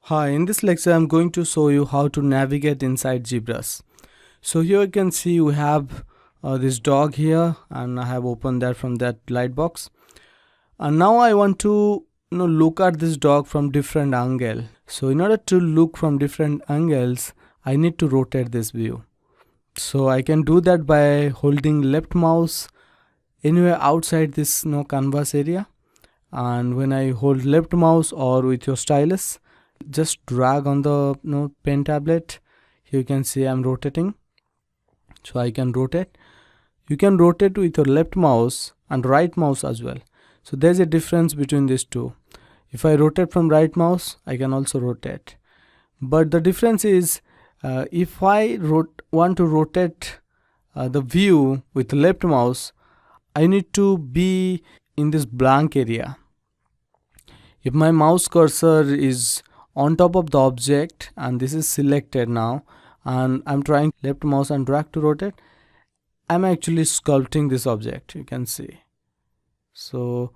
Hi, in this lecture I'm going to show you how to navigate inside ZBrush. So here you can see we have this dog here, and I have opened that from that lightbox. And now I want to look at this dog from different angle. So in order to look from different angles, I need to rotate this view. So I can do that by holding left mouse anywhere outside this canvas area, and when I hold left mouse or with your stylus, just drag on the pen tablet. Here you can see I'm rotating, so I can rotate. You can rotate with your left mouse and right mouse as well. So there's a difference between these two. If I rotate from right mouse, I can also rotate, but the difference is if I want to rotate the view with left mouse, I need to be in this blank area. If my mouse cursor is on top of the object and this is selected now, and I'm trying left mouse and drag to rotate, I'm actually sculpting this object, you can see. So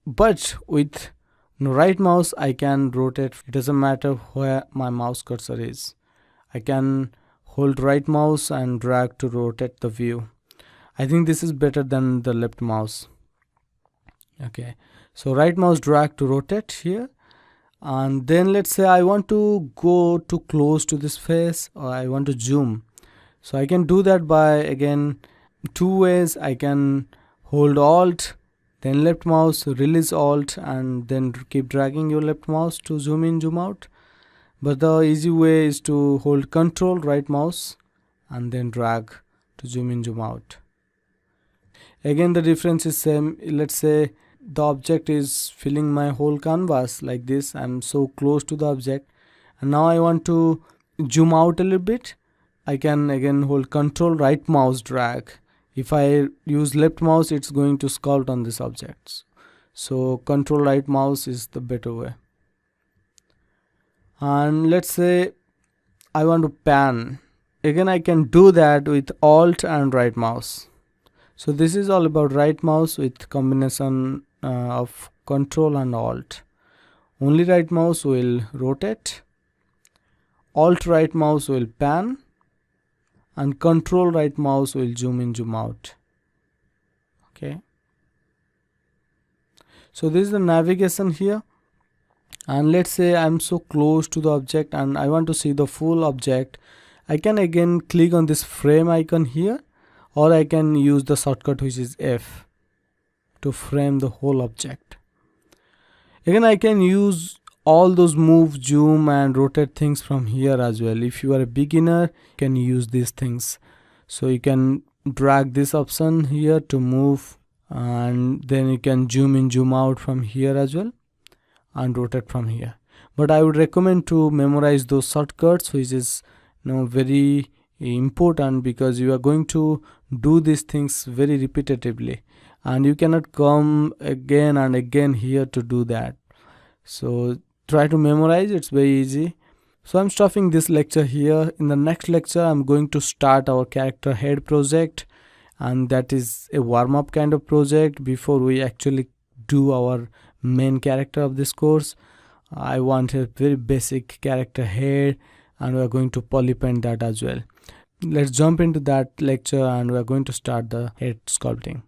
but with right mouse I can rotate. It doesn't matter where my mouse cursor is. I can hold right mouse and drag to rotate the view. I think this is better than the left mouse. Okay, so right mouse drag to rotate here, and then let's say I want to go too close to this face, or I want to zoom. So I can do that by, again, two ways. I can hold alt, then left mouse, release alt, and then keep dragging your left mouse to zoom in, zoom out. But the easy way is to hold control, right mouse, and then drag to zoom in, zoom out. Again, the difference is same. Let's say the object is filling my whole canvas like this. I'm so close to the object, and now I want to zoom out a little bit. I can again hold control, right mouse, drag. If I use left mouse, it's going to sculpt on this object. So control, right mouse is the better way. And let's say I want to pan. Again, I can do that with alt and right mouse. So this is all about right mouse with combination of control and alt. Only right mouse will rotate, alt right mouse will pan, and control right mouse will zoom in, zoom out. Okay, so this is the navigation here. And let's say I'm so close to the object and I want to see the full object. I can again click on this frame icon here, or I can use the shortcut which is F to frame the whole object. Again, I can use all those move, zoom and rotate things from here as well. If you are a beginner, you can use these things. So you can drag this option here to move, and then you can zoom in, zoom out from here as well, and rotate from here. But I would recommend to memorize those shortcuts, which is very important, because you are going to do these things very repetitively, and you cannot come again and again here to do that. So try to memorize, it's very easy. So I'm stopping this lecture here. In the next lecture I'm going to start our character head project, and that is a warm-up kind of project before we actually do our main character of this course. I want a very basic character head, and we are going to polypaint that as well. Let's jump into that lecture, and we are going to start the head sculpting.